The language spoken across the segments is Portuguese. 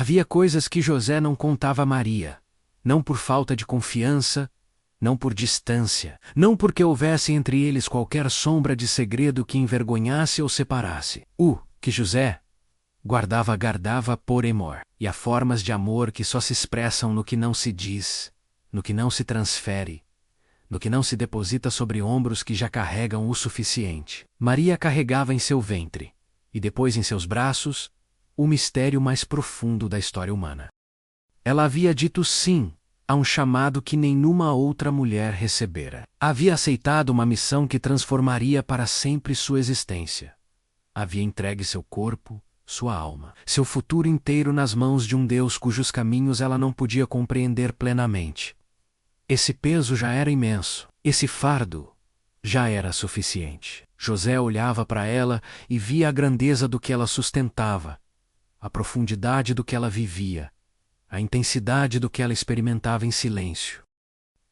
Havia coisas que José não contava a Maria, não por falta de confiança, não por distância, não porque houvesse entre eles qualquer sombra de segredo que envergonhasse ou separasse. Que José guardava por amor, e há formas de amor que só se expressam no que não se diz, no que não se transfere, no que não se deposita sobre ombros que já carregam o suficiente. Maria carregava em seu ventre, e depois em seus braços, o mistério mais profundo da história humana. Ela havia dito sim a um chamado que nenhuma outra mulher recebera. Havia aceitado uma missão que transformaria para sempre sua existência. Havia entregue seu corpo, sua alma, seu futuro inteiro nas mãos de um Deus cujos caminhos ela não podia compreender plenamente. Esse peso já era imenso, esse fardo já era suficiente. José olhava para ela e via a grandeza do que ela sustentava, a profundidade do que ela vivia, a intensidade do que ela experimentava em silêncio.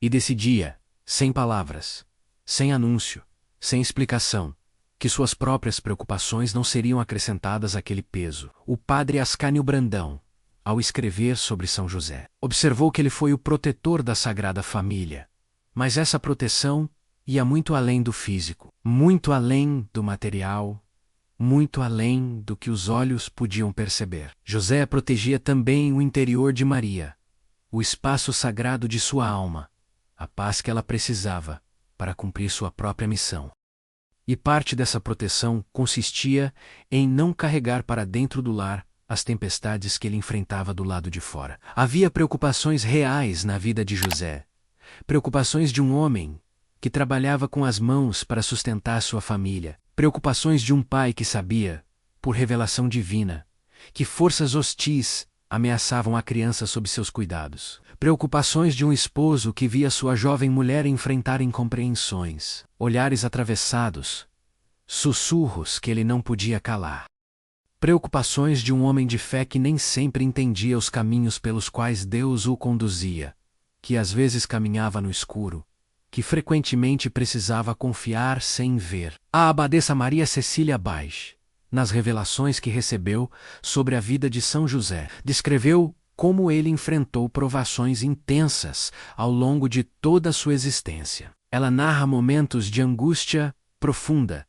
E decidia, sem palavras, sem anúncio, sem explicação, que suas próprias preocupações não seriam acrescentadas àquele peso. O padre Ascânio Brandão, ao escrever sobre São José, observou que ele foi o protetor da Sagrada Família. Mas essa proteção ia muito além do físico, muito além do material, muito além do que os olhos podiam perceber. José protegia também o interior de Maria, o espaço sagrado de sua alma, a paz que ela precisava para cumprir sua própria missão. E parte dessa proteção consistia em não carregar para dentro do lar as tempestades que ele enfrentava do lado de fora. Havia preocupações reais na vida de José, preocupações de um homem que trabalhava com as mãos para sustentar sua família, preocupações de um pai que sabia, por revelação divina, que forças hostis ameaçavam a criança sob seus cuidados, preocupações de um esposo que via sua jovem mulher enfrentar incompreensões, olhares atravessados, sussurros que ele não podia calar. Preocupações de um homem de fé que nem sempre entendia os caminhos pelos quais Deus o conduzia, que às vezes caminhava no escuro, que frequentemente precisava confiar sem ver. A abadesa Maria Cecília Baix, nas revelações que recebeu sobre a vida de São José, descreveu como ele enfrentou provações intensas ao longo de toda a sua existência. Ela narra momentos de angústia profunda,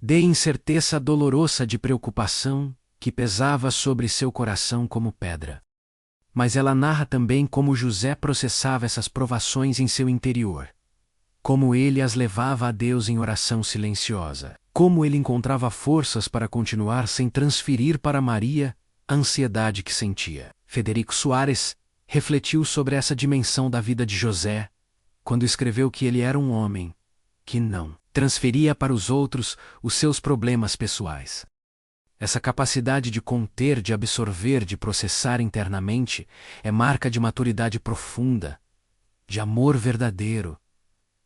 de incerteza dolorosa, de preocupação que pesava sobre seu coração como pedra. Mas ela narra também como José processava essas provações em seu interior, como ele as levava a Deus em oração silenciosa, como ele encontrava forças para continuar sem transferir para Maria a ansiedade que sentia. Federico Soares refletiu sobre essa dimensão da vida de José quando escreveu que ele era um homem que não transferia para os outros os seus problemas pessoais. Essa capacidade de conter, de absorver, de processar internamente é marca de maturidade profunda, de amor verdadeiro,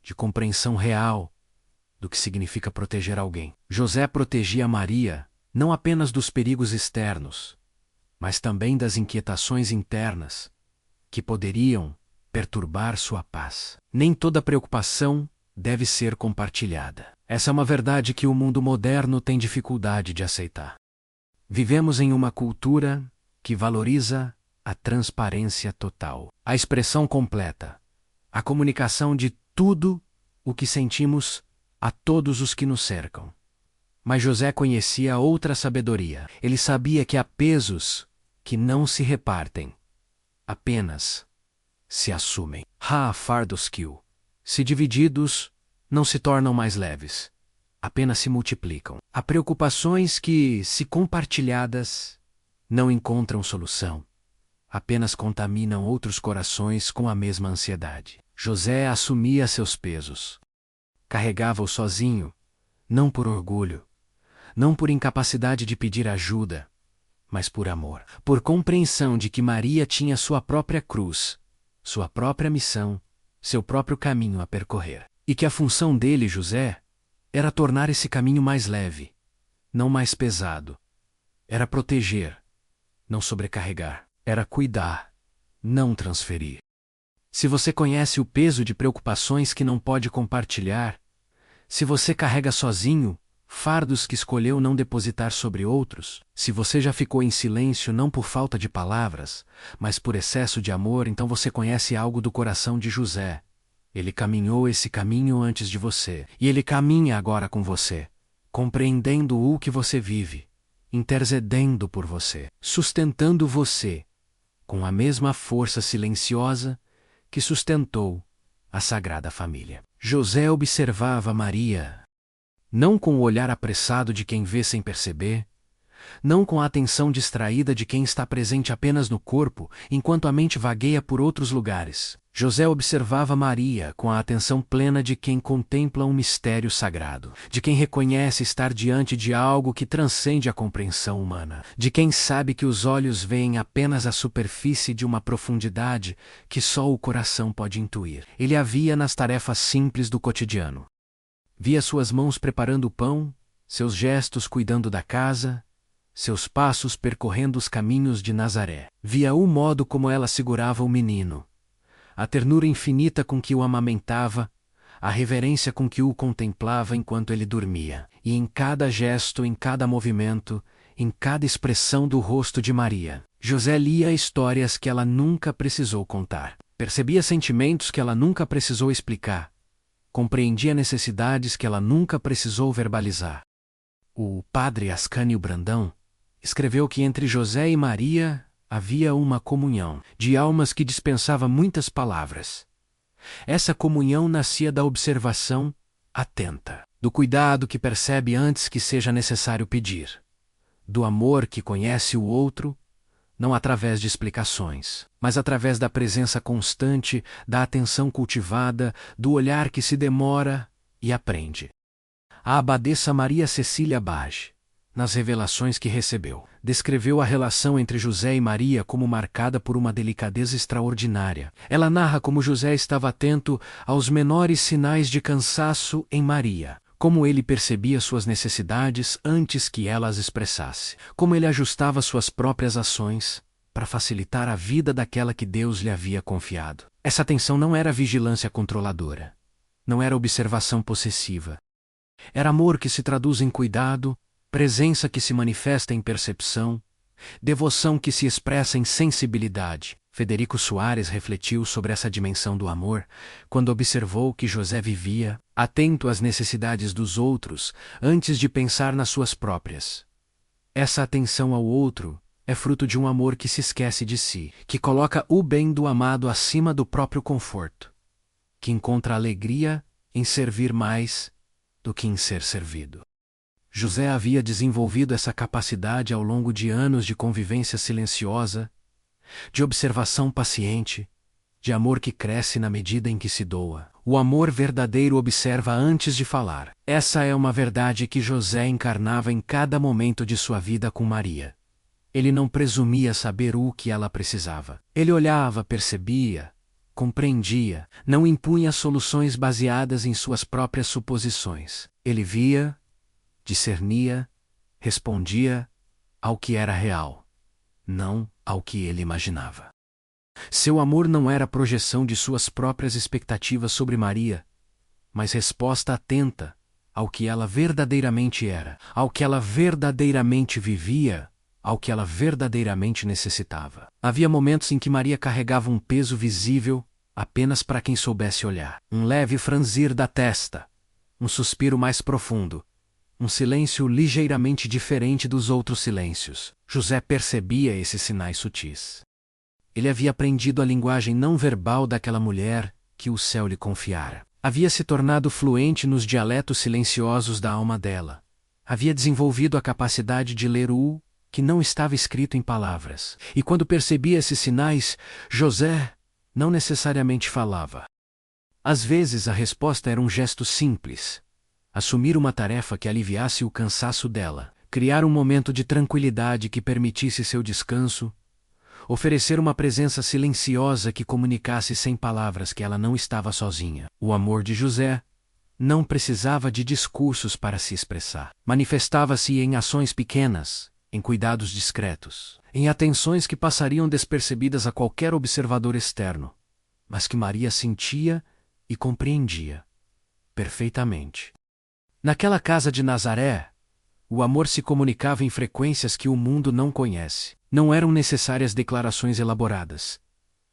de compreensão real do que significa proteger alguém. José protegia Maria não apenas dos perigos externos, mas também das inquietações internas que poderiam perturbar sua paz. Nem toda preocupação deve ser compartilhada. Essa é uma verdade que o mundo moderno tem dificuldade de aceitar. Vivemos em uma cultura que valoriza a transparência total, a expressão completa, a comunicação de tudo o que sentimos a todos os que nos cercam. Mas José conhecia outra sabedoria. Ele sabia que há pesos que não se repartem, apenas se assumem. Há fardos que, se divididos, não se tornam mais leves, apenas se multiplicam. Há preocupações que, se compartilhadas, não encontram solução, apenas contaminam outros corações com a mesma ansiedade. José assumia seus pesos. Carregava-os sozinho, não por orgulho, não por incapacidade de pedir ajuda, mas por amor, por compreensão de que Maria tinha sua própria cruz, sua própria missão, seu próprio caminho a percorrer. E que a função dele, José, era tornar esse caminho mais leve, não mais pesado. Era proteger, não sobrecarregar. Era cuidar, não transferir. Se você conhece o peso de preocupações que não pode compartilhar, se você carrega sozinho fardos que escolheu não depositar sobre outros. Se você já ficou em silêncio não por falta de palavras, mas por excesso de amor, então você conhece algo do coração de José. Ele caminhou esse caminho antes de você, e ele caminha agora com você, compreendendo o que você vive, intercedendo por você, sustentando você, com a mesma força silenciosa que sustentou a Sagrada Família. José observava Maria, não com o olhar apressado de quem vê sem perceber, não com a atenção distraída de quem está presente apenas no corpo, enquanto a mente vagueia por outros lugares. José observava Maria com a atenção plena de quem contempla um mistério sagrado, de quem reconhece estar diante de algo que transcende a compreensão humana, de quem sabe que os olhos veem apenas a superfície de uma profundidade que só o coração pode intuir. Ele a via nas tarefas simples do cotidiano. Via suas mãos preparando o pão, seus gestos cuidando da casa, seus passos percorrendo os caminhos de Nazaré. Via o modo como ela segurava o menino, a ternura infinita com que o amamentava, a reverência com que o contemplava enquanto ele dormia. E em cada gesto, em cada movimento, em cada expressão do rosto de Maria, José lia histórias que ela nunca precisou contar. Percebia sentimentos que ela nunca precisou explicar. Compreendia necessidades que ela nunca precisou verbalizar. O padre Ascânio Brandão escreveu que entre José e Maria havia uma comunhão de almas que dispensava muitas palavras. Essa comunhão nascia da observação atenta, do cuidado que percebe antes que seja necessário pedir, do amor que conhece o outro, não através de explicações, mas através da presença constante, da atenção cultivada, do olhar que se demora e aprende. A abadesa Maria Cecília Bage, nas revelações que recebeu, descreveu a relação entre José e Maria como marcada por uma delicadeza extraordinária. Ela narra como José estava atento aos menores sinais de cansaço em Maria, como ele percebia suas necessidades antes que ela as expressasse, como ele ajustava suas próprias ações para facilitar a vida daquela que Deus lhe havia confiado. Essa atenção não era vigilância controladora, não era observação possessiva. Era amor que se traduz em cuidado, presença que se manifesta em percepção, devoção que se expressa em sensibilidade. Federico Soares refletiu sobre essa dimensão do amor quando observou que José vivia atento às necessidades dos outros antes de pensar nas suas próprias. Essa atenção ao outro é fruto de um amor que se esquece de si, que coloca o bem do amado acima do próprio conforto, que encontra alegria em servir mais do que em ser servido. José havia desenvolvido essa capacidade ao longo de anos de convivência silenciosa, de observação paciente, de amor que cresce na medida em que se doa. O amor verdadeiro observa antes de falar. Essa é uma verdade que José encarnava em cada momento de sua vida com Maria. Ele não presumia saber o que ela precisava. Ele olhava, percebia, compreendia, não impunha soluções baseadas em suas próprias suposições. Ele via, discernia, respondia ao que era real, não ao que ele imaginava. Seu amor não era projeção de suas próprias expectativas sobre Maria, mas resposta atenta ao que ela verdadeiramente era, ao que ela verdadeiramente vivia, ao que ela verdadeiramente necessitava. Havia momentos em que Maria carregava um peso visível apenas para quem soubesse olhar. Um leve franzir da testa, um suspiro mais profundo, um silêncio ligeiramente diferente dos outros silêncios. José percebia esses sinais sutis. Ele havia aprendido a linguagem não verbal daquela mulher que o céu lhe confiara. Havia se tornado fluente nos dialetos silenciosos da alma dela. Havia desenvolvido a capacidade de ler o que não estava escrito em palavras. E quando percebia esses sinais, José não necessariamente falava. Às vezes a resposta era um gesto simples: assumir uma tarefa que aliviasse o cansaço dela, criar um momento de tranquilidade que permitisse seu descanso, oferecer uma presença silenciosa que comunicasse sem palavras que ela não estava sozinha. O amor de José não precisava de discursos para se expressar. Manifestava-se em ações pequenas, em cuidados discretos, em atenções que passariam despercebidas a qualquer observador externo, mas que Maria sentia e compreendia perfeitamente. Naquela casa de Nazaré, O amor se comunicava em frequências que o mundo não conhece. Não eram necessárias declarações elaboradas.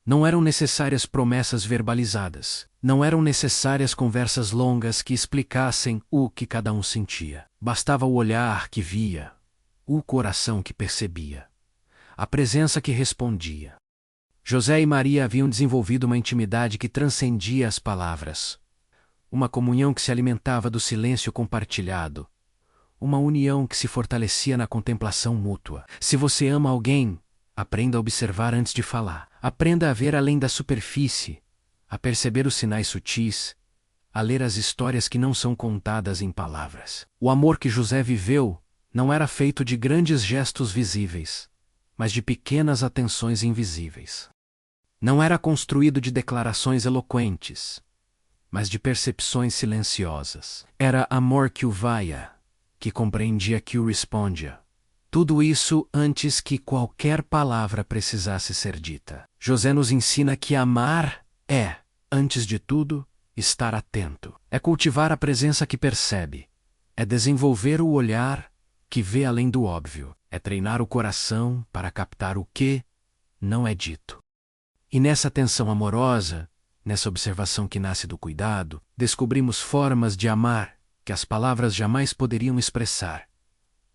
Não eram necessárias promessas verbalizadas. Não eram necessárias conversas longas que explicassem o que cada um sentia. Bastava o olhar que via, o coração que percebia, a presença que respondia. José e Maria haviam desenvolvido uma intimidade que transcendia as palavras. Uma comunhão que se alimentava do silêncio compartilhado. Uma união que se fortalecia na contemplação mútua. Se você ama alguém, aprenda a observar antes de falar. Aprenda a ver além da superfície, a perceber os sinais sutis, a ler as histórias que não são contadas em palavras. O amor que José viveu não era feito de grandes gestos visíveis, mas de pequenas atenções invisíveis. Não era construído de declarações eloquentes, mas de percepções silenciosas. Era amor que o vaia, que compreendia que o respondia. Tudo isso antes que qualquer palavra precisasse ser dita. José nos ensina que amar é, antes de tudo, estar atento. É cultivar a presença que percebe. É desenvolver o olhar que vê além do óbvio. É treinar o coração para captar o que não é dito. E nessa atenção amorosa, nessa observação que nasce do cuidado, descobrimos formas de amar que as palavras jamais poderiam expressar.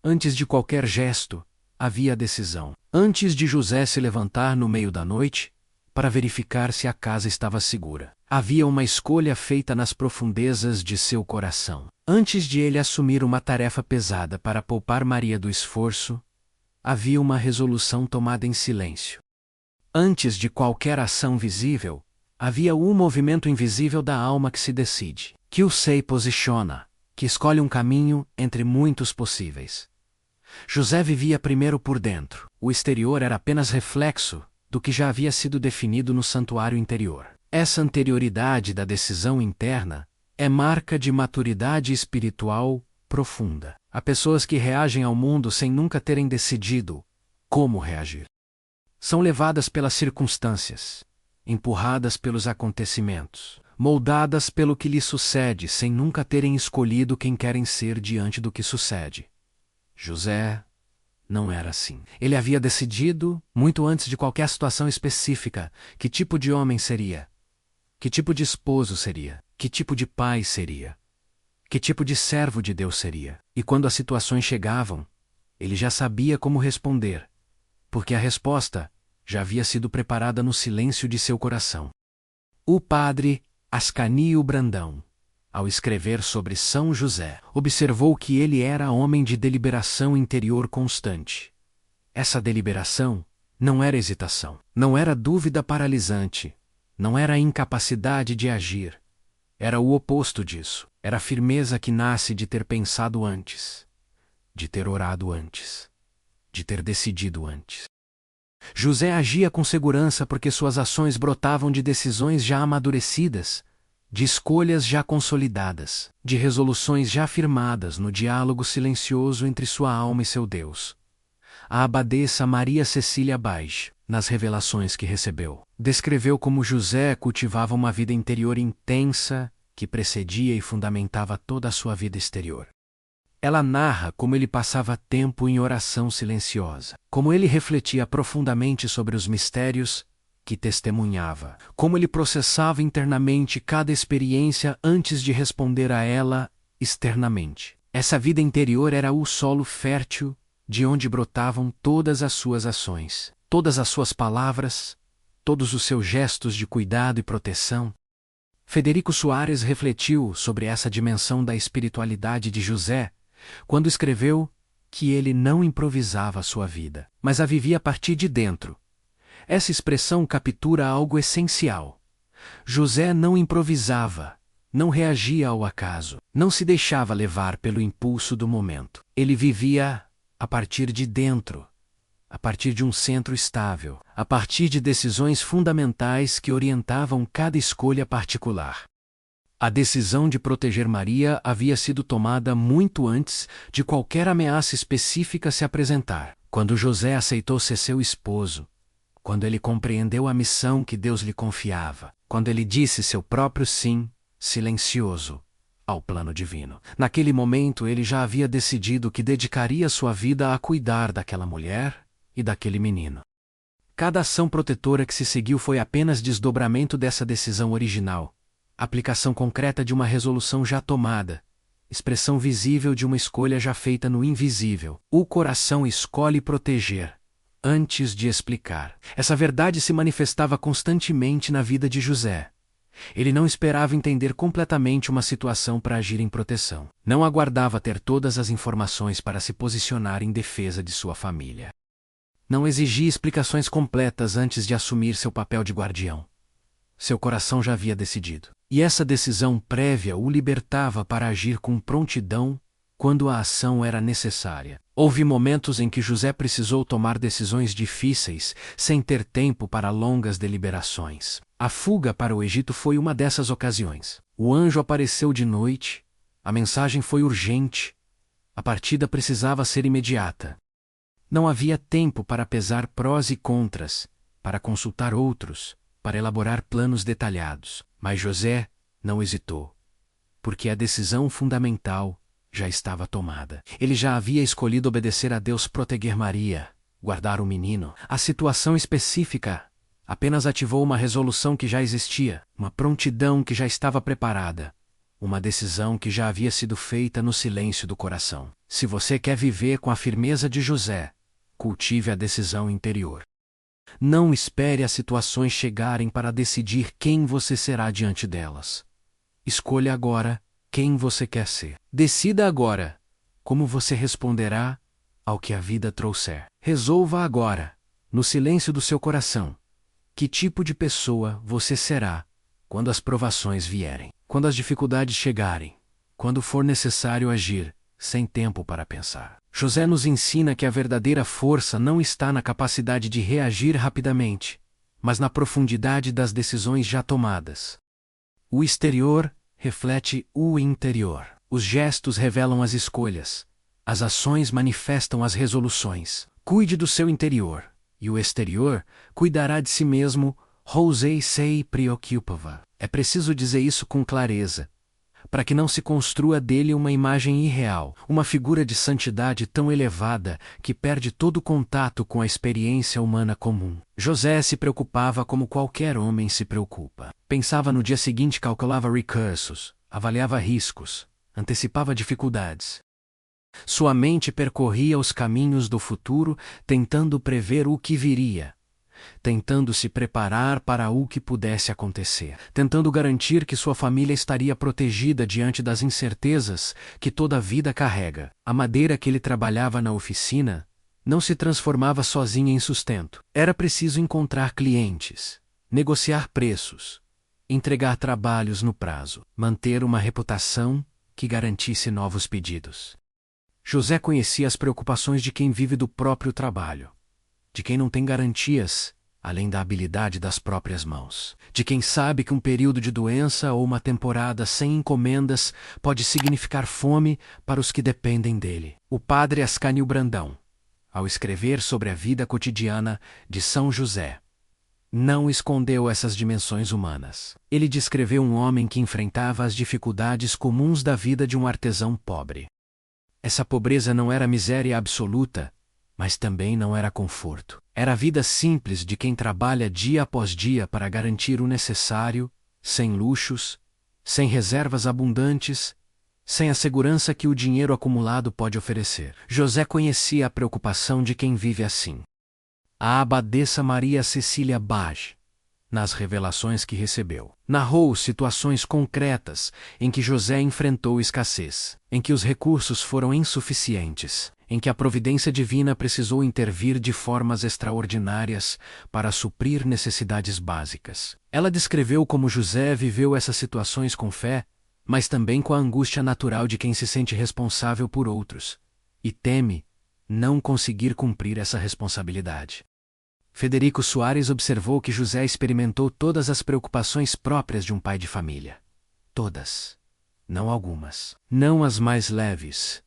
Antes de qualquer gesto, havia a decisão. Antes de José se levantar no meio da noite, para verificar se a casa estava segura, havia uma escolha feita nas profundezas de seu coração. Antes de ele assumir uma tarefa pesada para poupar Maria do esforço, havia uma resolução tomada em silêncio. Antes de qualquer ação visível, havia um movimento invisível da alma que se decide, que o se posiciona, que escolhe um caminho entre muitos possíveis. José vivia primeiro por dentro. O exterior era apenas reflexo do que já havia sido definido no santuário interior. Essa anterioridade da decisão interna é marca de maturidade espiritual profunda. Há pessoas que reagem ao mundo sem nunca terem decidido como reagir. São levadas pelas circunstâncias, empurradas pelos acontecimentos, moldadas pelo que lhes sucede sem nunca terem escolhido quem querem ser diante do que sucede. José não era assim. Ele havia decidido, muito antes de qualquer situação específica, que tipo de homem seria, que tipo de esposo seria, que tipo de pai seria, que tipo de servo de Deus seria. E quando as situações chegavam, ele já sabia como responder, porque a resposta já havia sido preparada no silêncio de seu coração. O padre Ascanio Brandão, ao escrever sobre São José, observou que ele era homem de deliberação interior constante. Essa deliberação não era hesitação, não era dúvida paralisante, não era incapacidade de agir. Era o oposto disso. Era a firmeza que nasce de ter pensado antes, de ter orado antes, de ter decidido antes. José agia com segurança porque suas ações brotavam de decisões já amadurecidas, de escolhas já consolidadas, de resoluções já firmadas no diálogo silencioso entre sua alma e seu Deus. A abadesa Maria Cecília Baix, nas revelações que recebeu, descreveu como José cultivava uma vida interior intensa que precedia e fundamentava toda a sua vida exterior. Ela narra como ele passava tempo em oração silenciosa, como ele refletia profundamente sobre os mistérios que testemunhava, como ele processava internamente cada experiência antes de responder a ela externamente. Essa vida interior era o solo fértil de onde brotavam todas as suas ações, todas as suas palavras, todos os seus gestos de cuidado e proteção. Federico Soares refletiu sobre essa dimensão da espiritualidade de José quando escreveu que ele não improvisava a sua vida, mas a vivia a partir de dentro. Essa expressão captura algo essencial. José não improvisava, não reagia ao acaso, não se deixava levar pelo impulso do momento. Ele vivia a partir de dentro, a partir de um centro estável, a partir de decisões fundamentais que orientavam cada escolha particular. A decisão de proteger Maria havia sido tomada muito antes de qualquer ameaça específica se apresentar. Quando José aceitou ser seu esposo, quando ele compreendeu a missão que Deus lhe confiava, quando ele disse seu próprio sim, silencioso, ao plano divino. Naquele momento, ele já havia decidido que dedicaria sua vida a cuidar daquela mulher e daquele menino. Cada ação protetora que se seguiu foi apenas desdobramento dessa decisão original, aplicação concreta de uma resolução já tomada, expressão visível de uma escolha já feita no invisível. O coração escolhe proteger, antes de explicar. Essa verdade se manifestava constantemente na vida de José. Ele não esperava entender completamente uma situação para agir em proteção. Não aguardava ter todas as informações para se posicionar em defesa de sua família. Não exigia explicações completas antes de assumir seu papel de guardião. Seu coração já havia decidido. E essa decisão prévia o libertava para agir com prontidão quando a ação era necessária. Houve momentos em que José precisou tomar decisões difíceis sem ter tempo para longas deliberações. A fuga para o Egito foi uma dessas ocasiões. O anjo apareceu de noite, a mensagem foi urgente, a partida precisava ser imediata. Não havia tempo para pesar prós e contras, para consultar outros, para elaborar planos detalhados. Mas José não hesitou, porque a decisão fundamental já estava tomada. Ele já havia escolhido obedecer a Deus, proteger Maria, guardar o menino. A situação específica apenas ativou uma resolução que já existia, uma prontidão que já estava preparada, uma decisão que já havia sido feita no silêncio do coração. Se você quer viver com a firmeza de José, cultive a decisão interior. Não espere as situações chegarem para decidir quem você será diante delas. Escolha agora quem você quer ser. Decida agora como você responderá ao que a vida trouxer. Resolva agora, no silêncio do seu coração, que tipo de pessoa você será quando as provações vierem, quando as dificuldades chegarem, quando for necessário agir, sem tempo para pensar. José nos ensina que a verdadeira força não está na capacidade de reagir rapidamente, mas na profundidade das decisões já tomadas. O exterior reflete o interior. Os gestos revelam as escolhas. As ações manifestam as resoluções. Cuide do seu interior, e o exterior cuidará de si mesmo. José se preocupava. É preciso dizer isso com clareza, para que não se construa dele uma imagem irreal, uma figura de santidade tão elevada que perde todo contato com a experiência humana comum. José se preocupava como qualquer homem se preocupa. Pensava no dia seguinte, calculava recursos, avaliava riscos, antecipava dificuldades. Sua mente percorria os caminhos do futuro, tentando prever o que viria, tentando se preparar para o que pudesse acontecer, tentando garantir que sua família estaria protegida diante das incertezas que toda a vida carrega. A madeira que ele trabalhava na oficina não se transformava sozinha em sustento. Era preciso encontrar clientes, negociar preços, entregar trabalhos no prazo, manter uma reputação que garantisse novos pedidos. José conhecia as preocupações de quem vive do próprio trabalho, de quem não tem garantias, além da habilidade das próprias mãos, de quem sabe que um período de doença ou uma temporada sem encomendas pode significar fome para os que dependem dele. O padre Ascânio Brandão, ao escrever sobre a vida cotidiana de São José, não escondeu essas dimensões humanas. Ele descreveu um homem que enfrentava as dificuldades comuns da vida de um artesão pobre. Essa pobreza não era miséria absoluta, mas também não era conforto. Era a vida simples de quem trabalha dia após dia para garantir o necessário, sem luxos, sem reservas abundantes, sem a segurança que o dinheiro acumulado pode oferecer. José conhecia a preocupação de quem vive assim. A abadesa Maria Cecília Bage, nas revelações que recebeu, narrou situações concretas em que José enfrentou escassez, em que os recursos foram insuficientes, em que a providência divina precisou intervir de formas extraordinárias para suprir necessidades básicas. Ela descreveu como José viveu essas situações com fé, mas também com a angústia natural de quem se sente responsável por outros e teme não conseguir cumprir essa responsabilidade. Federico Soares observou que José experimentou todas as preocupações próprias de um pai de família. Todas. Não algumas. Não as mais leves.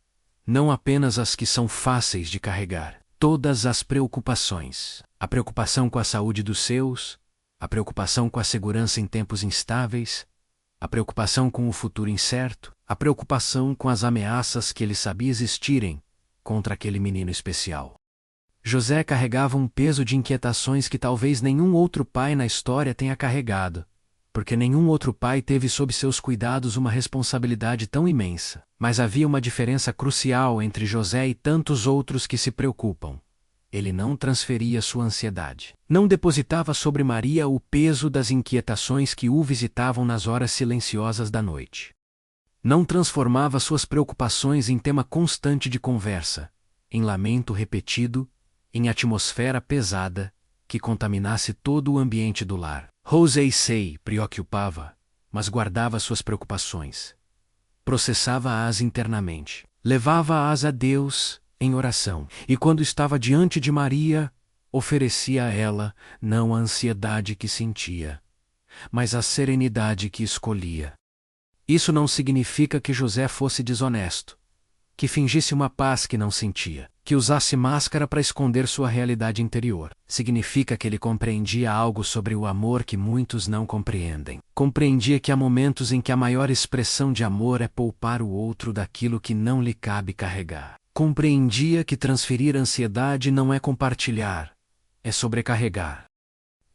Não apenas as que são fáceis de carregar. Todas as preocupações. A preocupação com a saúde dos seus, a preocupação com a segurança em tempos instáveis, a preocupação com o futuro incerto, a preocupação com as ameaças que ele sabia existirem contra aquele menino especial. José carregava um peso de inquietações que talvez nenhum outro pai na história tenha carregado, porque nenhum outro pai teve sob seus cuidados uma responsabilidade tão imensa. Mas havia uma diferença crucial entre José e tantos outros que se preocupam. Ele não transferia sua ansiedade. Não depositava sobre Maria o peso das inquietações que o visitavam nas horas silenciosas da noite. Não transformava suas preocupações em tema constante de conversa, em lamento repetido, em atmosfera pesada, que contaminasse todo o ambiente do lar. José preocupava, mas guardava suas preocupações. Processava-as internamente. Levava-as a Deus em oração. E quando estava diante de Maria, oferecia a ela não a ansiedade que sentia, mas a serenidade que escolhia. Isso não significa que José fosse desonesto, que fingisse uma paz que não sentia, que usasse máscara para esconder sua realidade interior. Significa que ele compreendia algo sobre o amor que muitos não compreendem. Compreendia que há momentos em que a maior expressão de amor é poupar o outro daquilo que não lhe cabe carregar. Compreendia que transferir ansiedade não é compartilhar, é sobrecarregar.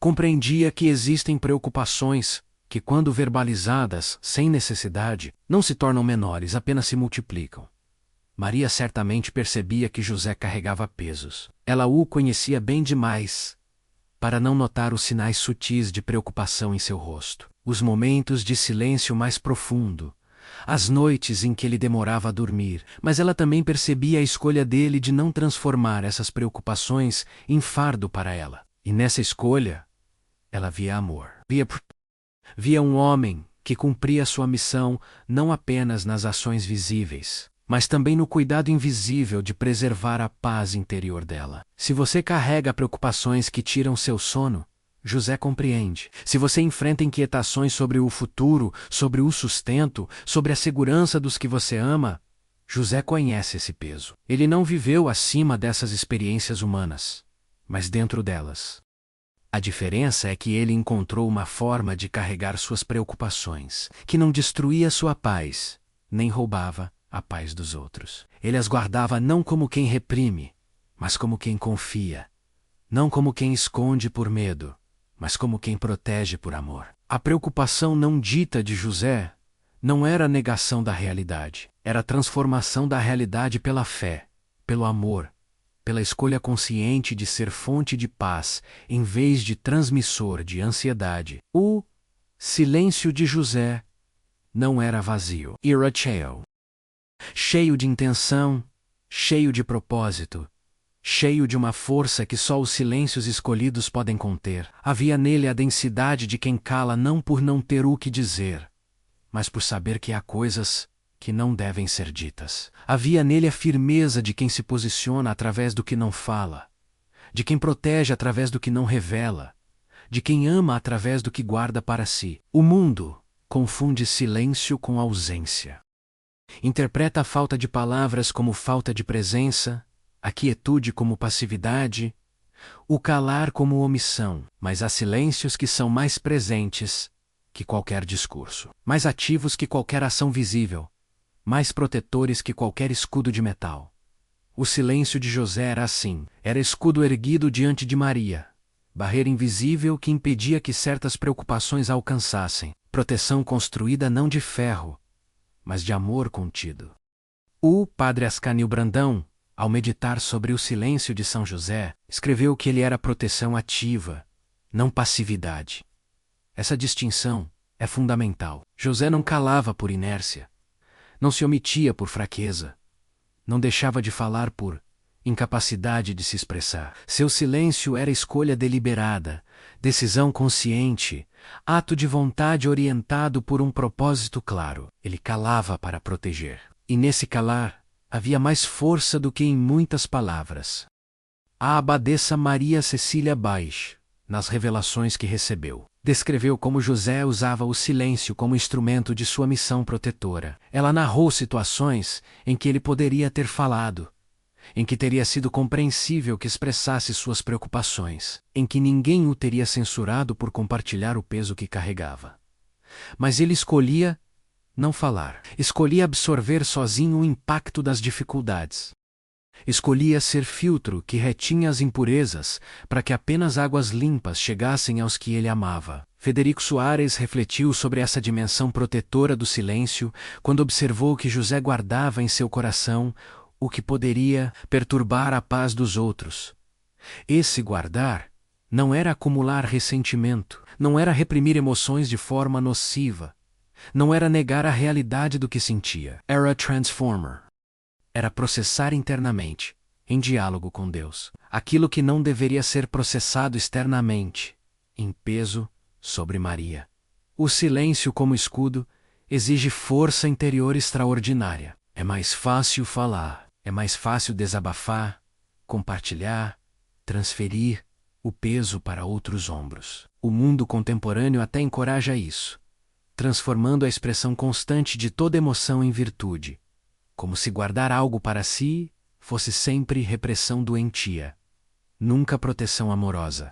Compreendia que existem preocupações que, quando verbalizadas sem necessidade, não se tornam menores, apenas se multiplicam. Maria certamente percebia que José carregava pesos. Ela o conhecia bem demais para não notar os sinais sutis de preocupação em seu rosto, os momentos de silêncio mais profundo, as noites em que ele demorava a dormir, mas ela também percebia a escolha dele de não transformar essas preocupações em fardo para ela. E nessa escolha, ela via amor. Via um homem que cumpria sua missão não apenas nas ações visíveis, mas também no cuidado invisível de preservar a paz interior dela. Se você carrega preocupações que tiram seu sono, José compreende. Se você enfrenta inquietações sobre o futuro, sobre o sustento, sobre a segurança dos que você ama, José conhece esse peso. Ele não viveu acima dessas experiências humanas, mas dentro delas. A diferença é que ele encontrou uma forma de carregar suas preocupações, que não destruía sua paz, nem roubava a paz dos outros. Ele as guardava não como quem reprime, mas como quem confia. Não como quem esconde por medo, mas como quem protege por amor. A preocupação não dita de José não era a negação da realidade, era a transformação da realidade pela fé, pelo amor, pela escolha consciente de ser fonte de paz em vez de transmissor de ansiedade. O silêncio de José não era vazio, era cheio de intenção, cheio de propósito, cheio de uma força que só os silêncios escolhidos podem conter. Havia nele a densidade de quem cala não por não ter o que dizer, mas por saber que há coisas que não devem ser ditas. Havia nele a firmeza de quem se posiciona através do que não fala, de quem protege através do que não revela, de quem ama através do que guarda para si. O mundo confunde silêncio com ausência. Interpreta a falta de palavras como falta de presença, a quietude como passividade, o calar como omissão, mas há silêncios que são mais presentes que qualquer discurso, mais ativos que qualquer ação visível, mais protetores que qualquer escudo de metal. O silêncio de José era assim, era escudo erguido diante de Maria, barreira invisível que impedia que certas preocupações a alcançassem, proteção construída não de ferro, mas de amor contido. O padre Ascanio Brandão, ao meditar sobre o silêncio de São José, escreveu que ele era proteção ativa, não passividade. Essa distinção é fundamental. José não calava por inércia, não se omitia por fraqueza, não deixava de falar por incapacidade de se expressar. Seu silêncio era escolha deliberada, decisão consciente, ato de vontade orientado por um propósito claro. Ele calava para proteger. E nesse calar, havia mais força do que em muitas palavras. A abadesa Maria Cecília Baix, nas revelações que recebeu, descreveu como José usava o silêncio como instrumento de sua missão protetora. Ela narrou situações em que ele poderia ter falado, em que teria sido compreensível que expressasse suas preocupações, em que ninguém o teria censurado por compartilhar o peso que carregava. Mas ele escolhia não falar. Escolhia absorver sozinho o impacto das dificuldades. Escolhia ser filtro que retinha as impurezas, para que apenas águas limpas chegassem aos que ele amava. Federico Soares refletiu sobre essa dimensão protetora do silêncio quando observou que José guardava em seu coração o que poderia perturbar a paz dos outros. Esse guardar não era acumular ressentimento, não era reprimir emoções de forma nociva, não era negar a realidade do que sentia. Era transformer. Era processar internamente, em diálogo com Deus, aquilo que não deveria ser processado externamente, em peso sobre Maria. O silêncio como escudo exige força interior extraordinária. É mais fácil falar, é mais fácil desabafar, compartilhar, transferir o peso para outros ombros. O mundo contemporâneo até encoraja isso, transformando a expressão constante de toda emoção em virtude, como se guardar algo para si fosse sempre repressão doentia, nunca proteção amorosa.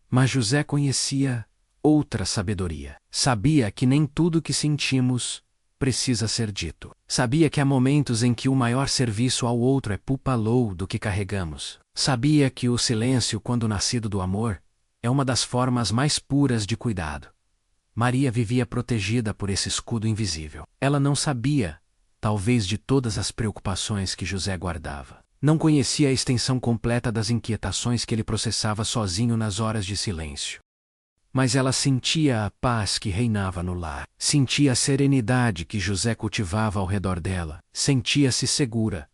Mas José conhecia outra sabedoria. Sabia que nem tudo que sentimos precisa ser dito. Sabia que há momentos em que o maior serviço ao outro é pupalou do que carregamos. Sabia que o silêncio, quando nascido do amor, é uma das formas mais puras de cuidado. Maria vivia protegida por esse escudo invisível. Ela não sabia, talvez, de todas as preocupações que José guardava. Não conhecia a extensão completa das inquietações que ele processava sozinho nas horas de silêncio. Mas ela sentia a paz que reinava no lar. Sentia a serenidade que José cultivava ao redor dela. Sentia-se segura.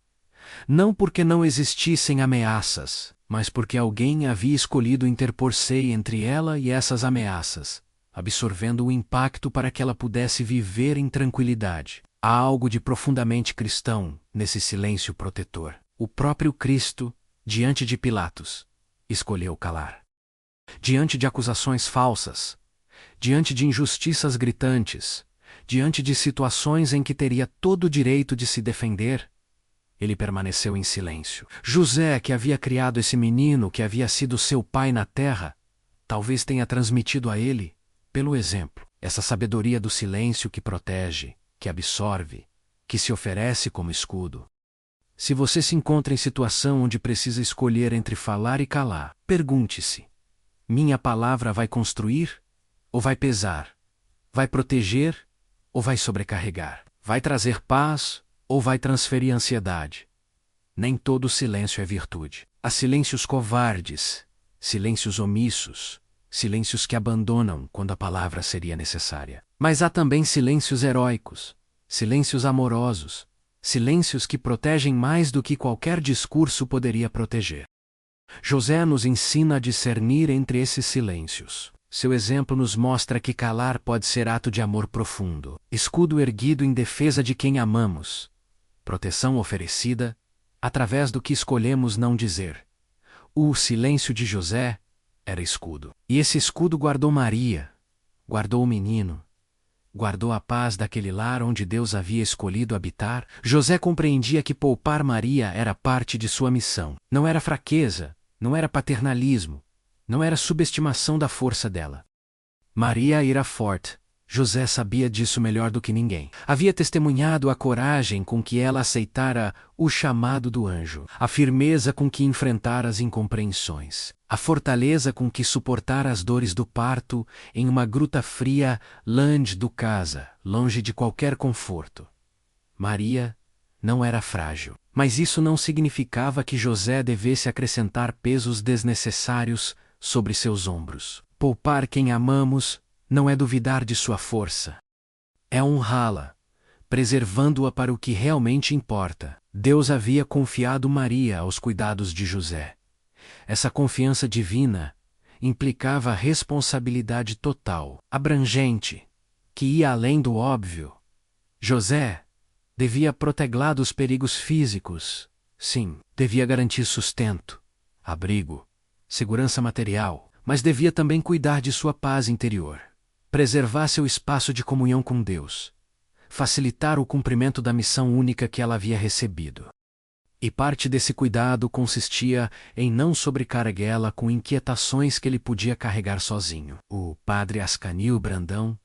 Não porque não existissem ameaças, mas porque alguém havia escolhido interpor-se entre ela e essas ameaças, absorvendo o impacto para que ela pudesse viver em tranquilidade. Há algo de profundamente cristão nesse silêncio protetor. O próprio Cristo, diante de Pilatos, escolheu calar. Diante de acusações falsas, diante de injustiças gritantes, diante de situações em que teria todo o direito de se defender, ele permaneceu em silêncio. José, que havia criado esse menino que havia sido seu pai na terra, talvez tenha transmitido a ele, pelo exemplo, essa sabedoria do silêncio que protege, que absorve, que se oferece como escudo. Se você se encontra em situação onde precisa escolher entre falar e calar, pergunte-se: minha palavra vai construir ou vai pesar? Vai proteger ou vai sobrecarregar? Vai trazer paz ou vai transferir ansiedade? Nem todo silêncio é virtude. Há silêncios covardes, silêncios omissos, silêncios que abandonam quando a palavra seria necessária. Mas há também silêncios heróicos, silêncios amorosos, silêncios que protegem mais do que qualquer discurso poderia proteger. José nos ensina a discernir entre esses silêncios. Seu exemplo nos mostra que calar pode ser ato de amor profundo, escudo erguido em defesa de quem amamos, proteção oferecida através do que escolhemos não dizer. O silêncio de José era escudo. E esse escudo guardou Maria, guardou o menino, guardou a paz daquele lar onde Deus havia escolhido habitar. José compreendia que poupar Maria era parte de sua missão. Não era fraqueza, não era paternalismo, não era subestimação da força dela. Maria era forte. José sabia disso melhor do que ninguém. Havia testemunhado a coragem com que ela aceitara o chamado do anjo, a firmeza com que enfrentara as incompreensões, a fortaleza com que suportara as dores do parto em uma gruta fria, longe do casa, longe de qualquer conforto. Maria não era frágil, mas isso não significava que José devesse acrescentar pesos desnecessários sobre seus ombros. Poupar quem amamos não é duvidar de sua força. É honrá-la, preservando-a para o que realmente importa. Deus havia confiado Maria aos cuidados de José. Essa confiança divina implicava responsabilidade total, abrangente, que ia além do óbvio. José devia protegê-la dos perigos físicos. Sim, devia garantir sustento, abrigo, segurança material, mas devia também cuidar de sua paz interior, preservar seu espaço de comunhão com Deus, facilitar o cumprimento da missão única que ela havia recebido. E parte desse cuidado consistia em não sobrecarregá-la com inquietações que ele podia carregar sozinho. O padre Ascanio Brandão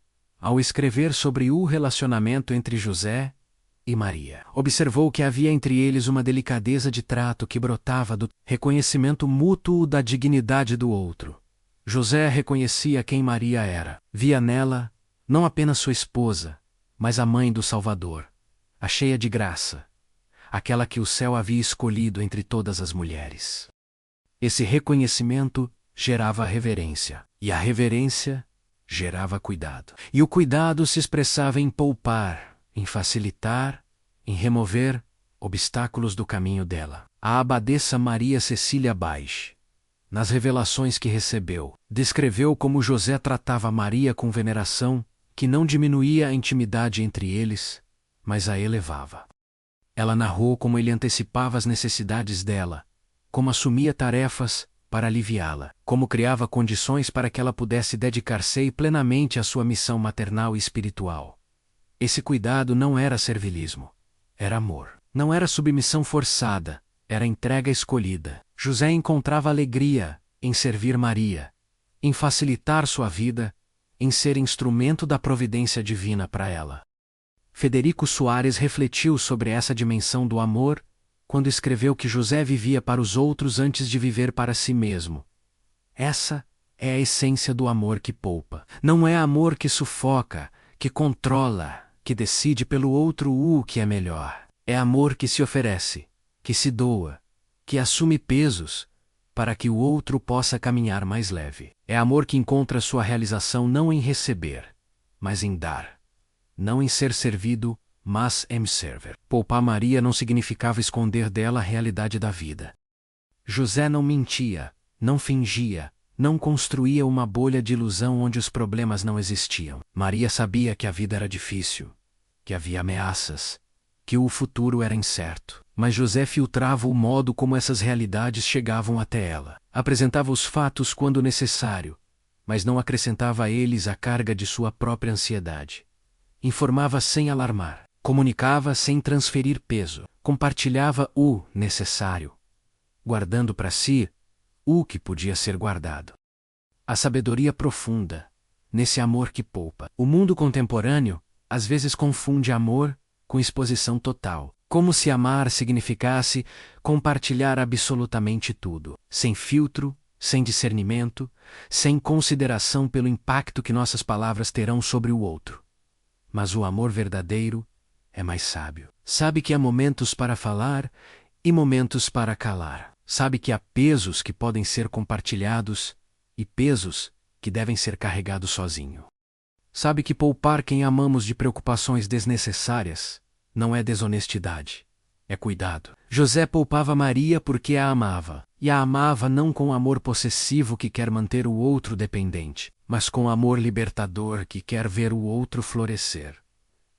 ao escrever sobre o relacionamento entre José e Maria. Observou que havia entre eles uma delicadeza de trato que brotava do reconhecimento mútuo da dignidade do outro. José reconhecia quem Maria era. Via nela não apenas sua esposa, mas a mãe do Salvador, a cheia de graça, aquela que o céu havia escolhido entre todas as mulheres. Esse reconhecimento gerava reverência, e a reverência gerava cuidado. E o cuidado se expressava em poupar, em facilitar, em remover obstáculos do caminho dela. A abadesa Maria Cecília Baix, nas revelações que recebeu, descreveu como José tratava Maria com veneração que não diminuía a intimidade entre eles, mas a elevava. Ela narrou como ele antecipava as necessidades dela, como assumia tarefas para aliviá-la, como criava condições para que ela pudesse dedicar-se plenamente à sua missão maternal e espiritual. Esse cuidado não era servilismo, era amor. Não era submissão forçada, era entrega escolhida. José encontrava alegria em servir Maria, em facilitar sua vida, em ser instrumento da providência divina para ela. Federico Soares refletiu sobre essa dimensão do amor quando escreveu que José vivia para os outros antes de viver para si mesmo. Essa é a essência do amor que poupa. Não é amor que sufoca, que controla, que decide pelo outro o que é melhor. É amor que se oferece, que se doa, que assume pesos, para que o outro possa caminhar mais leve. É amor que encontra sua realização não em receber, mas em dar. Não em ser servido, mas em servir. Poupar Maria não significava esconder dela a realidade da vida. José não mentia, não fingia, não construía uma bolha de ilusão onde os problemas não existiam. Maria sabia que a vida era difícil, que havia ameaças, que o futuro era incerto. Mas José filtrava o modo como essas realidades chegavam até ela. Apresentava os fatos quando necessário, mas não acrescentava a eles a carga de sua própria ansiedade. Informava sem alarmar, comunicava sem transferir peso, compartilhava o necessário, guardando para si o que podia ser guardado. A sabedoria profunda, nesse amor que poupa. O mundo contemporâneo, às vezes, confunde amor com exposição total, como se amar significasse compartilhar absolutamente tudo, sem filtro, sem discernimento, sem consideração pelo impacto que nossas palavras terão sobre o outro. Mas o amor verdadeiro é mais sábio. Sabe que há momentos para falar e momentos para calar. Sabe que há pesos que podem ser compartilhados e pesos que devem ser carregados sozinho. Sabe que poupar quem amamos de preocupações desnecessárias não é desonestidade, é cuidado. José poupava Maria porque a amava, e a amava não com amor possessivo que quer manter o outro dependente, mas com amor libertador que quer ver o outro florescer.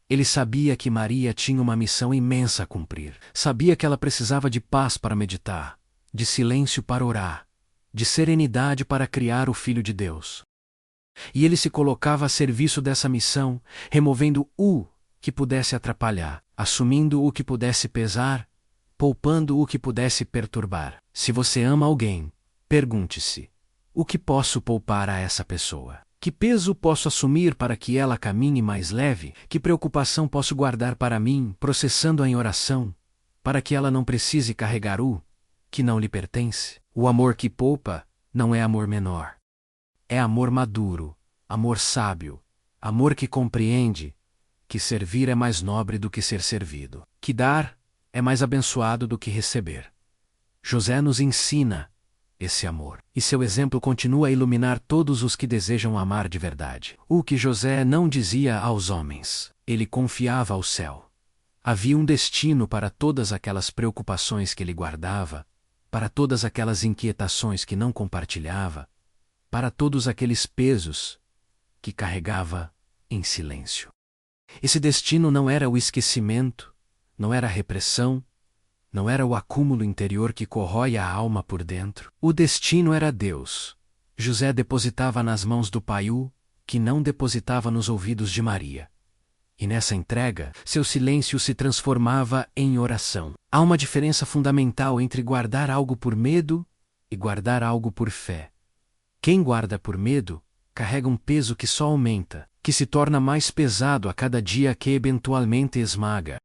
Ele sabia que Maria tinha uma missão imensa a cumprir. Sabia que ela precisava de paz para meditar, de silêncio para orar, de serenidade para criar o Filho de Deus. E ele se colocava a serviço dessa missão, removendo o que pudesse atrapalhar, assumindo o que pudesse pesar, poupando o que pudesse perturbar. Se você ama alguém, pergunte-se: o que posso poupar a essa pessoa? Que peso posso assumir para que ela caminhe mais leve? Que preocupação posso guardar para mim, processando-a em oração, para que ela não precise carregar o que não lhe pertence? O amor que poupa não é amor menor. É amor maduro, amor sábio, amor que compreende que servir é mais nobre do que ser servido, que dar é mais abençoado do que receber. José nos ensina esse amor, e seu exemplo continua a iluminar todos os que desejam amar de verdade. O que José não dizia aos homens, ele confiava ao céu. Havia um destino para todas aquelas preocupações que ele guardava, para todas aquelas inquietações que não compartilhava, para todos aqueles pesos que carregava em silêncio. Esse destino não era o esquecimento, não era a repressão, não era o acúmulo interior que corrói a alma por dentro. O destino era Deus. José depositava nas mãos do Pai o que não depositava nos ouvidos de Maria. E nessa entrega, seu silêncio se transformava em oração. Há uma diferença fundamental entre guardar algo por medo e guardar algo por fé. Quem guarda por medo carrega um peso que só aumenta. que se torna mais pesado a cada dia que eventualmente esmaga.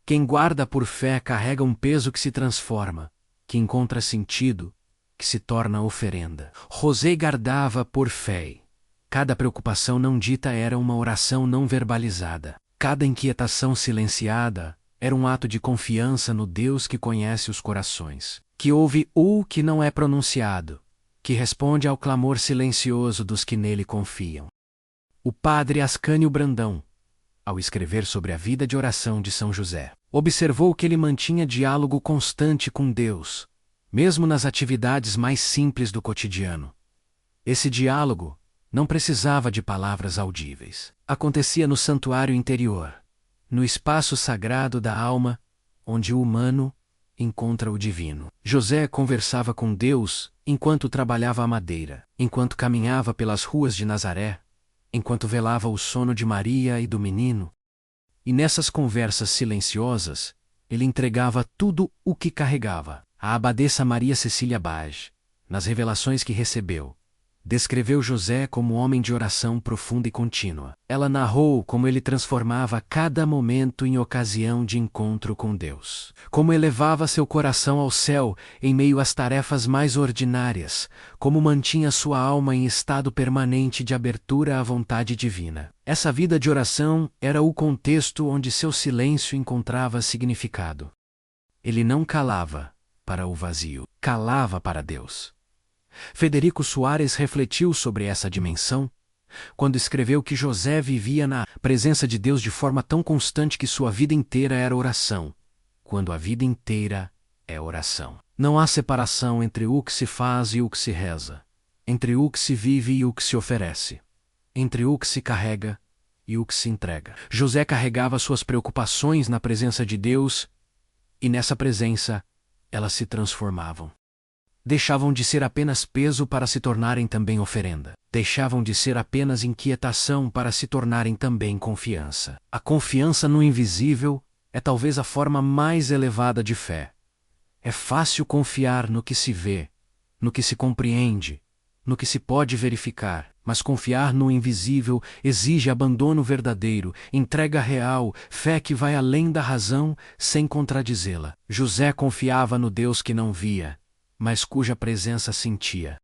Quem guarda por fé carrega um peso que se transforma, que encontra sentido, que se torna oferenda. José guardava por fé. Cada preocupação não dita era uma oração não verbalizada. Cada inquietação silenciada era um ato de confiança no Deus que conhece os corações, que ouve o que não é pronunciado, que responde ao clamor silencioso dos que nele confiam. O padre Ascânio Brandão, ao escrever sobre a vida de oração de São José, observou que ele mantinha diálogo constante com Deus, mesmo nas atividades mais simples do cotidiano. Esse diálogo não precisava de palavras audíveis. Acontecia no santuário interior, no espaço sagrado da alma, onde o humano encontra o divino. José conversava com Deus enquanto trabalhava a madeira, enquanto caminhava pelas ruas de Nazaré, enquanto velava o sono de Maria e do menino. E nessas conversas silenciosas, ele entregava tudo o que carregava. A abadesa Maria Cecília Bage, nas revelações que recebeu, descreveu José como homem de oração profunda e contínua. Ela narrou como ele transformava cada momento em ocasião de encontro com Deus, como elevava seu coração ao céu em meio às tarefas mais ordinárias, como mantinha sua alma em estado permanente de abertura à vontade divina. Essa vida de oração era o contexto onde seu silêncio encontrava significado. Ele não calava para o vazio, calava para Deus. Federico Soares refletiu sobre essa dimensão quando escreveu que José vivia na presença de Deus de forma tão constante que sua vida inteira era oração, quando a vida inteira é oração. Não há separação entre o que se faz e o que se reza, entre o que se vive e o que se oferece, entre o que se carrega e o que se entrega. José carregava suas preocupações na presença de Deus e nessa presença elas se transformavam. Deixavam de ser apenas peso para se tornarem também oferenda. Deixavam de ser apenas inquietação para se tornarem também confiança. A confiança no invisível é talvez a forma mais elevada de fé. É fácil confiar no que se vê, no que se compreende, no que se pode verificar, mas confiar no invisível exige abandono verdadeiro, entrega real, fé que vai além da razão sem contradizê-la. José confiava no Deus que não via, mas cuja presença sentia.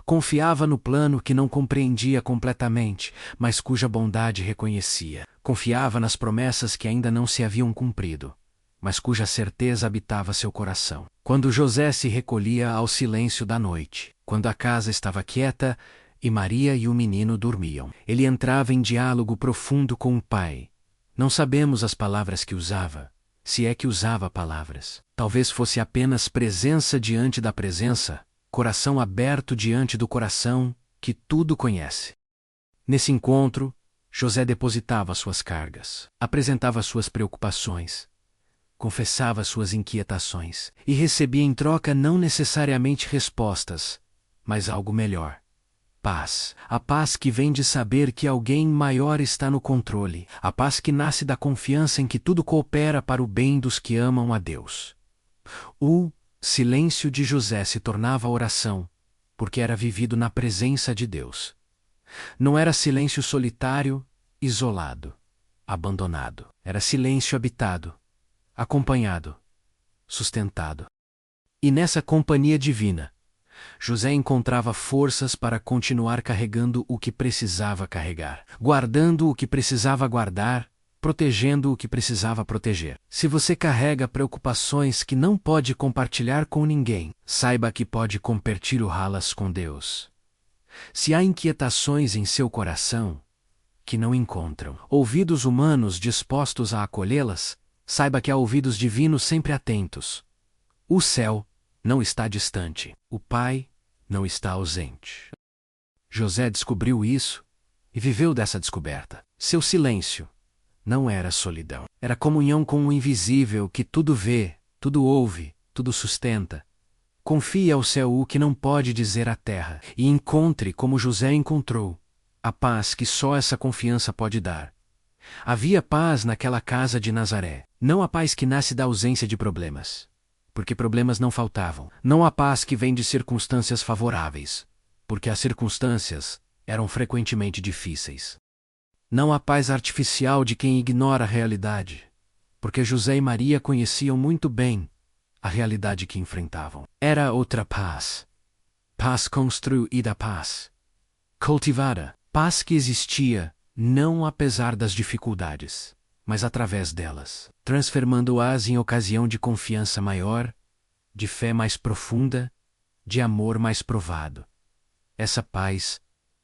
Confiava no plano que não compreendia completamente, mas cuja bondade reconhecia. Confiava nas promessas que ainda não se haviam cumprido, mas cuja certeza habitava seu coração. Quando José se recolhia ao silêncio da noite, quando a casa estava quieta e Maria e o menino dormiam, ele entrava em diálogo profundo com o Pai. Não sabemos as palavras que usava, se é que usava palavras. Talvez fosse apenas presença diante da presença, coração aberto diante do coração, que tudo conhece. Nesse encontro, José depositava suas cargas, apresentava suas preocupações, confessava suas inquietações, e recebia em troca não necessariamente respostas, mas algo melhor. Paz. A paz que vem de saber que alguém maior está no controle, a paz que nasce da confiança em que tudo coopera para o bem dos que amam a Deus. O silêncio de José se tornava oração, porque era vivido na presença de Deus. Não era silêncio solitário, isolado, abandonado. Era silêncio habitado, acompanhado, sustentado. E nessa companhia divina, José encontrava forças para continuar carregando o que precisava carregar, guardando o que precisava guardar, protegendo o que precisava proteger. Se você carrega preocupações que não pode compartilhar com ninguém, saiba que pode compartilhá-las com Deus. Se há inquietações em seu coração que não encontram ouvidos humanos dispostos a acolhê-las, saiba que há ouvidos divinos sempre atentos. O céu não está distante, o Pai não está ausente. José descobriu isso e viveu dessa descoberta. Seu silêncio não era solidão. Era comunhão com o invisível que tudo vê, tudo ouve, tudo sustenta. Confie ao céu o que não pode dizer à terra, e encontre, como José encontrou, a paz que só essa confiança pode dar. Havia paz naquela casa de Nazaré, não a paz que nasce da ausência de problemas, porque problemas não faltavam. Não a paz que vem de circunstâncias favoráveis, porque as circunstâncias eram frequentemente difíceis. Não a paz artificial de quem ignora a realidade, porque José e Maria conheciam muito bem a realidade que enfrentavam. Era outra paz. Paz construída, paz cultivada, paz que existia não apesar das dificuldades, mas através delas, transformando-as em ocasião de confiança maior, de fé mais profunda, de amor mais provado. Essa paz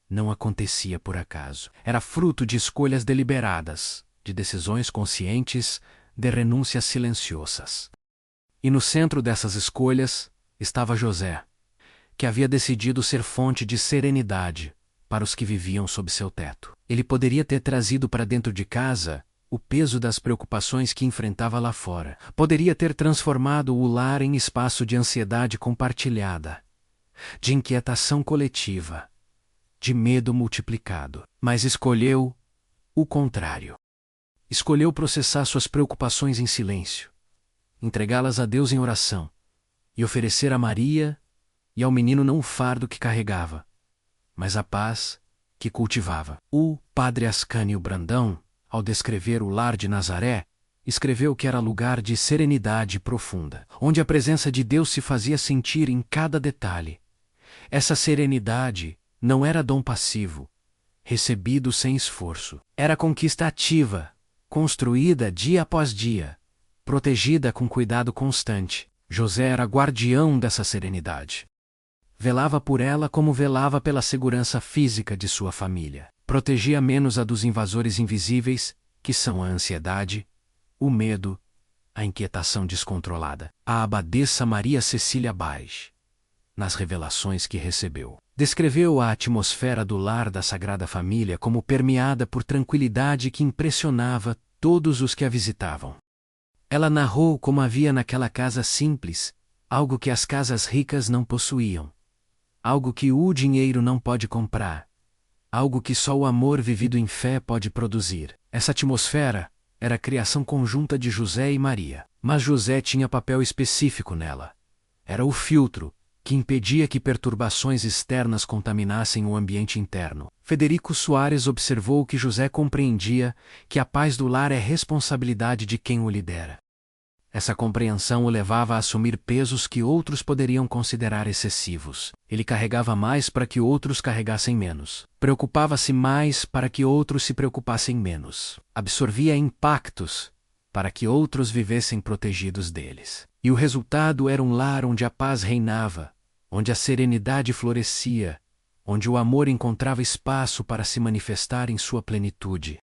não acontecia por acaso. Era fruto de escolhas deliberadas, de decisões conscientes, de renúncias silenciosas. E no centro dessas escolhas estava José, que havia decidido ser fonte de serenidade para os que viviam sob seu teto. Ele poderia ter trazido para dentro de casa o peso das preocupações que enfrentava lá fora. Poderia ter transformado o lar em espaço de ansiedade compartilhada, de inquietação coletiva, de medo multiplicado. Mas escolheu o contrário. Escolheu processar suas preocupações em silêncio, entregá-las a Deus em oração e oferecer a Maria e ao menino não o fardo que carregava, mas a paz que cultivava. O padre Ascânio Brandão, ao descrever o lar de Nazaré, escreveu que era lugar de serenidade profunda, onde a presença de Deus se fazia sentir em cada detalhe. Essa serenidade não era dom passivo, recebido sem esforço. Era conquista ativa, construída dia após dia, protegida com cuidado constante. José era guardião dessa serenidade. Velava por ela como velava pela segurança física de sua família. Protegia menos a dos invasores invisíveis, que são a ansiedade, o medo, a inquietação descontrolada. A abadesa Maria Cecília Baix, nas revelações que recebeu, descreveu a atmosfera do lar da Sagrada Família como permeada por tranquilidade que impressionava todos os que a visitavam. Ela narrou como havia naquela casa simples, algo que as casas ricas não possuíam, algo que o dinheiro não pode comprar, algo que só o amor vivido em fé pode produzir. Essa atmosfera era a criação conjunta de José e Maria, mas José tinha papel específico nela. Era o filtro que impedia que perturbações externas contaminassem o ambiente interno. Federico Soares observou que José compreendia que a paz do lar é responsabilidade de quem o lidera. Essa compreensão o levava a assumir pesos que outros poderiam considerar excessivos. Ele carregava mais para que outros carregassem menos. Preocupava-se mais para que outros se preocupassem menos. Absorvia impactos para que outros vivessem protegidos deles. E o resultado era um lar onde a paz reinava, onde a serenidade florescia, onde o amor encontrava espaço para se manifestar em sua plenitude.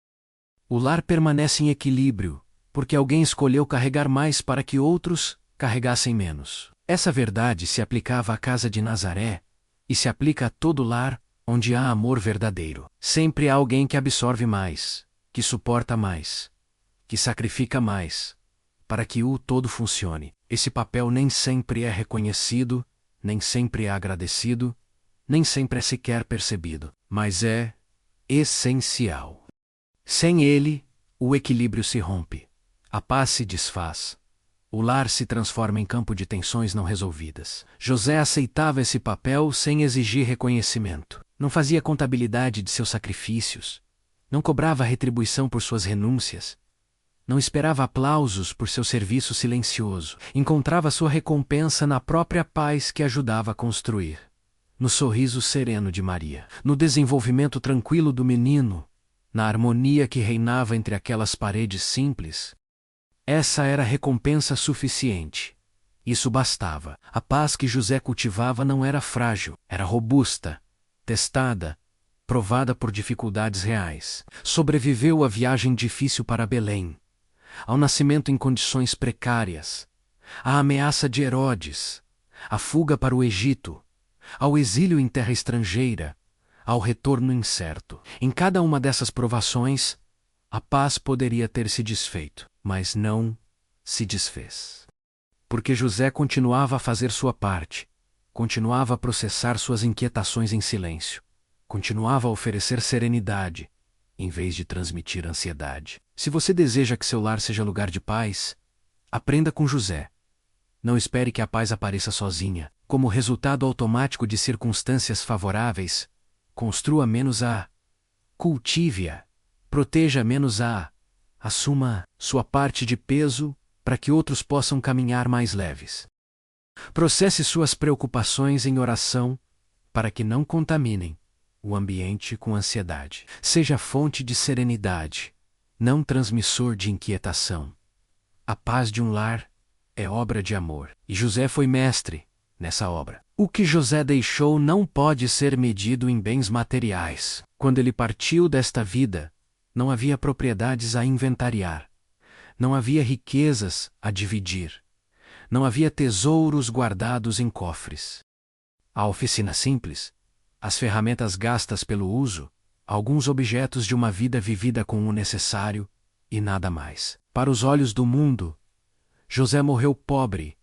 O lar permanece em equilíbrio, porque alguém escolheu carregar mais para que outros carregassem menos. Essa verdade se aplicava à casa de Nazaré e se aplica a todo lar onde há amor verdadeiro. Sempre há alguém que absorve mais, que suporta mais, que sacrifica mais, para que o todo funcione. Esse papel nem sempre é reconhecido, nem sempre é agradecido, nem sempre é sequer percebido, mas é essencial. Sem ele, o equilíbrio se rompe. A paz se desfaz. O lar se transforma em campo de tensões não resolvidas. José aceitava esse papel sem exigir reconhecimento. Não fazia contabilidade de seus sacrifícios. Não cobrava retribuição por suas renúncias. Não esperava aplausos por seu serviço silencioso. Encontrava sua recompensa na própria paz que ajudava a construir. No sorriso sereno de Maria. No desenvolvimento tranquilo do menino. Na harmonia que reinava entre aquelas paredes simples. Essa era recompensa suficiente. Isso bastava. A paz que José cultivava não era frágil, era robusta, testada, provada por dificuldades reais. Sobreviveu à viagem difícil para Belém, ao nascimento em condições precárias, à ameaça de Herodes, à fuga para o Egito, ao exílio em terra estrangeira, ao retorno incerto. Em cada uma dessas provações, a paz poderia ter se desfeito, mas não se desfez. Porque José continuava a fazer sua parte, continuava a processar suas inquietações em silêncio, continuava a oferecer serenidade, em vez de transmitir ansiedade. Se você deseja que seu lar seja lugar de paz, aprenda com José. Não espere que a paz apareça sozinha, como resultado automático de circunstâncias favoráveis. Construa menos-a, cultive-a, Proteja menos assuma sua parte de peso para que outros possam caminhar mais leves. Processe suas preocupações em oração para que não contaminem o ambiente com ansiedade. Seja fonte de serenidade, não transmissor de inquietação. A paz de um lar é obra de amor, e José foi mestre nessa obra. O que José deixou não pode ser medido em bens materiais. Quando ele partiu desta vida, não havia propriedades a inventariar, não havia riquezas a dividir, não havia tesouros guardados em cofres. A oficina simples, as ferramentas gastas pelo uso, alguns objetos de uma vida vivida com o necessário e nada mais. Para os olhos do mundo, José morreu pobre,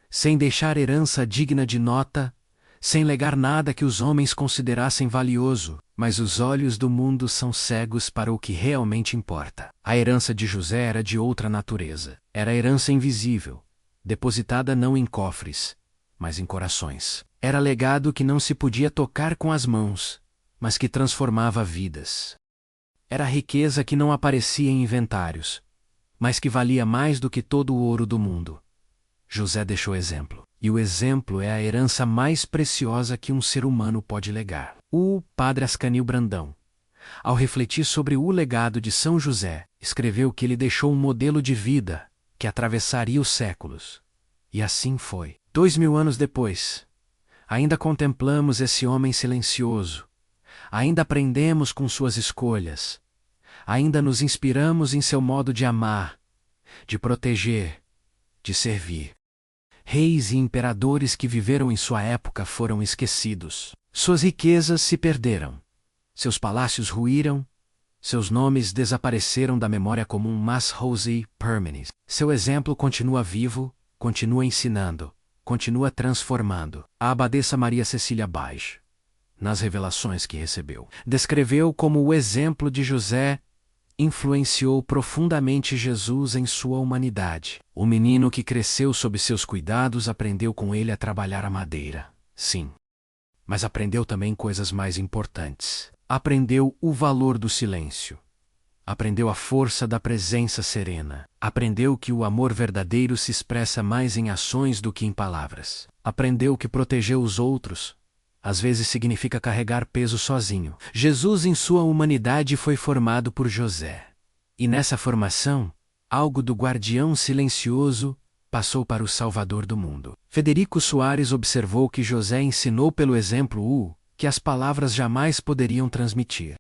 sem deixar herança digna de nota, sem legar nada que os homens considerassem valioso, mas os olhos do mundo são cegos para o que realmente importa. A herança de José era de outra natureza. Era herança invisível, depositada não em cofres, mas em corações. Era legado que não se podia tocar com as mãos, mas que transformava vidas. Era riqueza que não aparecia em inventários, mas que valia mais do que todo o ouro do mundo. José deixou exemplo, e o exemplo é a herança mais preciosa que um ser humano pode legar. O padre Ascanio Brandão, ao refletir sobre o legado de São José, escreveu que ele deixou um modelo de vida que atravessaria os séculos. E assim foi. 2000 anos depois, ainda contemplamos esse homem silencioso, ainda aprendemos com suas escolhas, ainda nos inspiramos em seu modo de amar, de proteger, de servir. Reis e imperadores que viveram em sua época foram esquecidos. Suas riquezas se perderam. Seus palácios ruíram. Seus nomes desapareceram da memória comum, mas Rosi Permanis. Seu exemplo continua vivo, continua ensinando, continua transformando. A abadesa Maria Cecília Bage, nas revelações que recebeu, descreveu como o exemplo de José influenciou profundamente Jesus em sua humanidade. O menino que cresceu sob seus cuidados aprendeu com ele a trabalhar a madeira, sim. Mas aprendeu também coisas mais importantes. Aprendeu o valor do silêncio. Aprendeu a força da presença serena. Aprendeu que o amor verdadeiro se expressa mais em ações do que em palavras. Aprendeu que proteger os outros às vezes significa carregar peso sozinho. Jesus em sua humanidade foi formado por José. E nessa formação, algo do guardião silencioso passou para o Salvador do mundo. Federico Soares observou que José ensinou pelo exemplo o que as palavras jamais poderiam transmitir.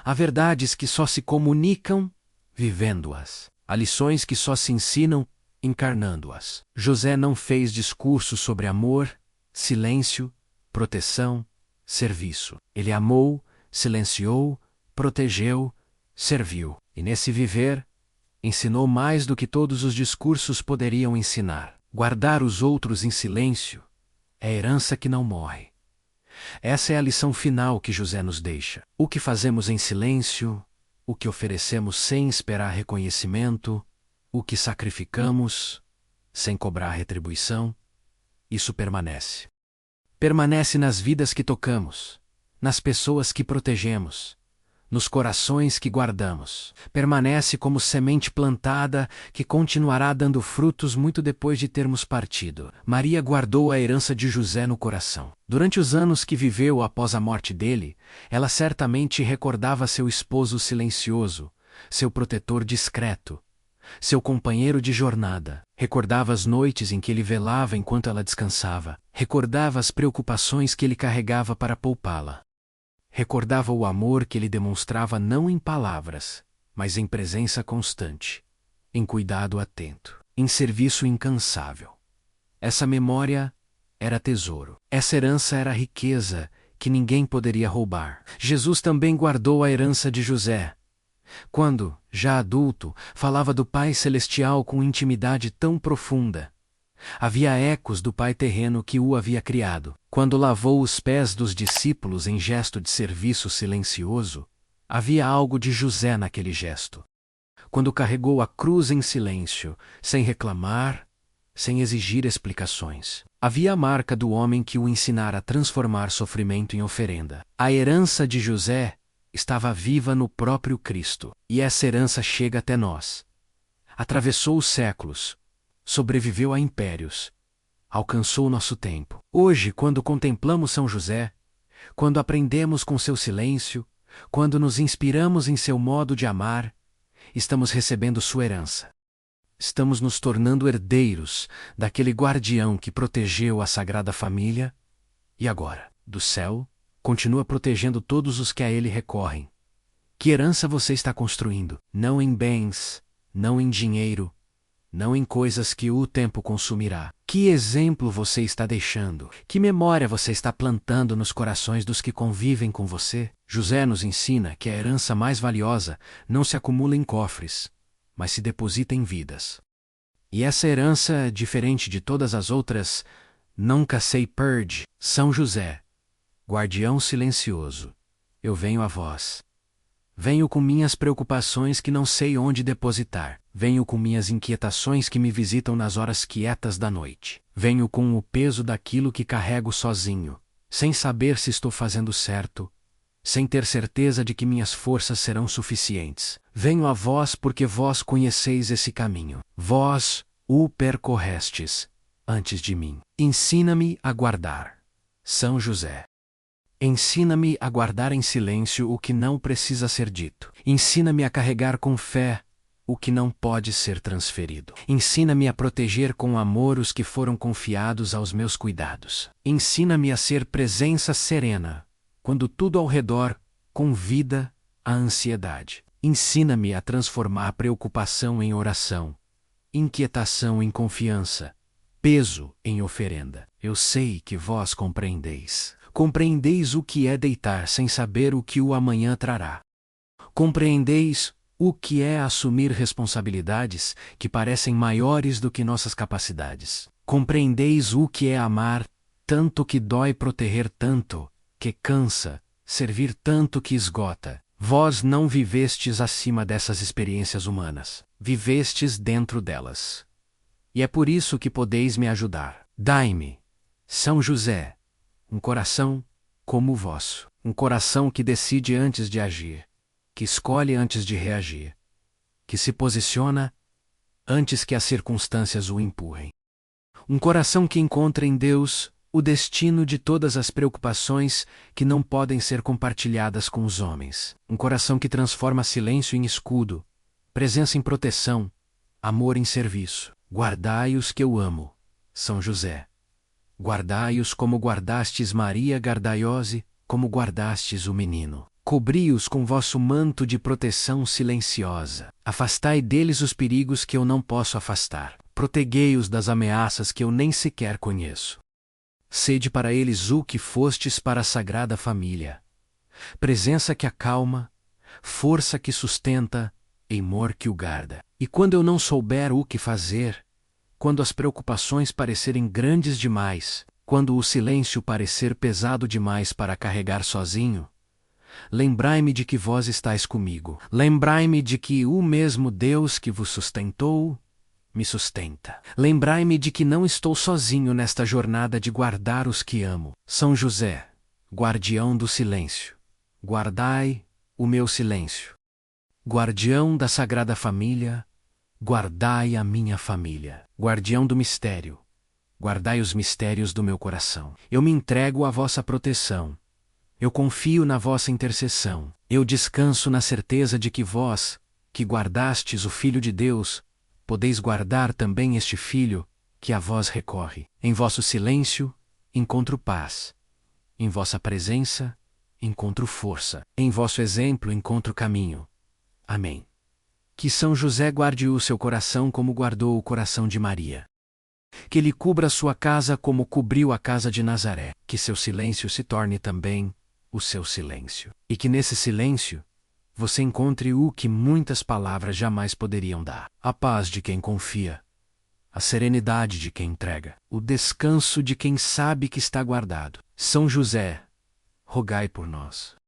Há verdades que só se comunicam vivendo-as. Há lições que só se ensinam encarnando-as. José não fez discursos sobre amor, silêncio, proteção, serviço. Ele amou, silenciou, protegeu, serviu. E nesse viver, ensinou mais do que todos os discursos poderiam ensinar. Guardar os outros em silêncio é herança que não morre. Essa é a lição final que José nos deixa. O que fazemos em silêncio, o que oferecemos sem esperar reconhecimento, o que sacrificamos sem cobrar retribuição, isso permanece. Permanece nas vidas que tocamos, nas pessoas que protegemos, nos corações que guardamos. Permanece como semente plantada que continuará dando frutos muito depois de termos partido. Maria guardou a herança de José no coração. Durante os anos que viveu após a morte dele, ela certamente recordava seu esposo silencioso, seu protetor discreto, seu companheiro de jornada. Recordava as noites em que ele velava enquanto ela descansava. Recordava as preocupações que ele carregava para poupá-la. Recordava o amor que ele demonstrava não em palavras, mas em presença constante, em cuidado atento, em serviço incansável. Essa memória era tesouro. Essa herança era riqueza que ninguém poderia roubar. Jesus também guardou a herança de José. Quando, já adulto, falava do Pai Celestial com intimidade tão profunda, havia ecos do Pai terreno que o havia criado. Quando lavou os pés dos discípulos em gesto de serviço silencioso, havia algo de José naquele gesto. Quando carregou a cruz em silêncio, sem reclamar, sem exigir explicações, havia a marca do homem que o ensinara a transformar sofrimento em oferenda. A herança de José estava viva no próprio Cristo. E essa herança chega até nós. Atravessou os séculos, sobreviveu a impérios, alcançou nosso tempo. Hoje, quando contemplamos São José, quando aprendemos com seu silêncio, quando nos inspiramos em seu modo de amar, estamos recebendo sua herança. Estamos nos tornando herdeiros daquele guardião que protegeu a Sagrada Família e agora, do céu, continua protegendo todos os que a ele recorrem. Que herança você está construindo? Não em bens, não em dinheiro, não em coisas que o tempo consumirá. Que exemplo você está deixando? Que memória você está plantando nos corações dos que convivem com você? José nos ensina que a herança mais valiosa não se acumula em cofres, mas se deposita em vidas. E essa herança, diferente de todas as outras, nunca se perde. São José, guardião silencioso, eu venho a vós. Venho com minhas preocupações que não sei onde depositar. Venho com minhas inquietações que me visitam nas horas quietas da noite. Venho com o peso daquilo que carrego sozinho, sem saber se estou fazendo certo, sem ter certeza de que minhas forças serão suficientes. Venho a vós porque vós conheceis esse caminho. Vós o percorrestes antes de mim. Ensina-me a guardar. São José. Ensina-me a guardar em silêncio o que não precisa ser dito. Ensina-me a carregar com fé o que não pode ser transferido. Ensina-me a proteger com amor os que foram confiados aos meus cuidados. Ensina-me a ser presença serena, quando tudo ao redor convida à ansiedade. Ensina-me a transformar a preocupação em oração, inquietação em confiança, peso em oferenda. Eu sei que vós compreendeis. Compreendeis o que é deitar sem saber o que o amanhã trará. Compreendeis o que é assumir responsabilidades que parecem maiores do que nossas capacidades. Compreendeis o que é amar tanto que dói, proteger tanto que cansa, servir tanto que esgota. Vós não vivestes acima dessas experiências humanas. Vivestes dentro delas. E é por isso que podeis me ajudar. Dai-me, São José, um coração como o vosso. Um coração que decide antes de agir, que escolhe antes de reagir, que se posiciona antes que as circunstâncias o empurrem. Um coração que encontra em Deus o destino de todas as preocupações que não podem ser compartilhadas com os homens. Um coração que transforma silêncio em escudo, presença em proteção, amor em serviço. Guardai os que eu amo, São José. Guardai-os como guardastes Maria Gardaiose, como guardastes o menino. Cobri-os com vosso manto de proteção silenciosa. Afastai deles os perigos que eu não posso afastar. Protegei-os das ameaças que eu nem sequer conheço. Sede para eles o que fostes para a Sagrada Família. Presença que acalma, força que sustenta, amor que o guarda. E quando eu não souber o que fazer, quando as preocupações parecerem grandes demais, quando o silêncio parecer pesado demais para carregar sozinho, lembrai-me de que vós estáis comigo. Lembrai-me de que o mesmo Deus que vos sustentou, me sustenta. Lembrai-me de que não estou sozinho nesta jornada de guardar os que amo. São José, guardião do silêncio, guardai o meu silêncio. Guardião da Sagrada Família, guardai a minha família. Guardião do mistério, guardai os mistérios do meu coração. Eu me entrego à vossa proteção. Eu confio na vossa intercessão. Eu descanso na certeza de que vós, que guardastes o Filho de Deus, podeis guardar também este Filho, que a vós recorre. Em vosso silêncio, encontro paz. Em vossa presença, encontro força. Em vosso exemplo, encontro caminho. Amém. Que São José guarde o seu coração como guardou o coração de Maria. Que ele cubra sua casa como cobriu a casa de Nazaré. Que seu silêncio se torne também o seu silêncio. E que nesse silêncio, você encontre o que muitas palavras jamais poderiam dar. A paz de quem confia, a serenidade de quem entrega, o descanso de quem sabe que está guardado. São José, rogai por nós.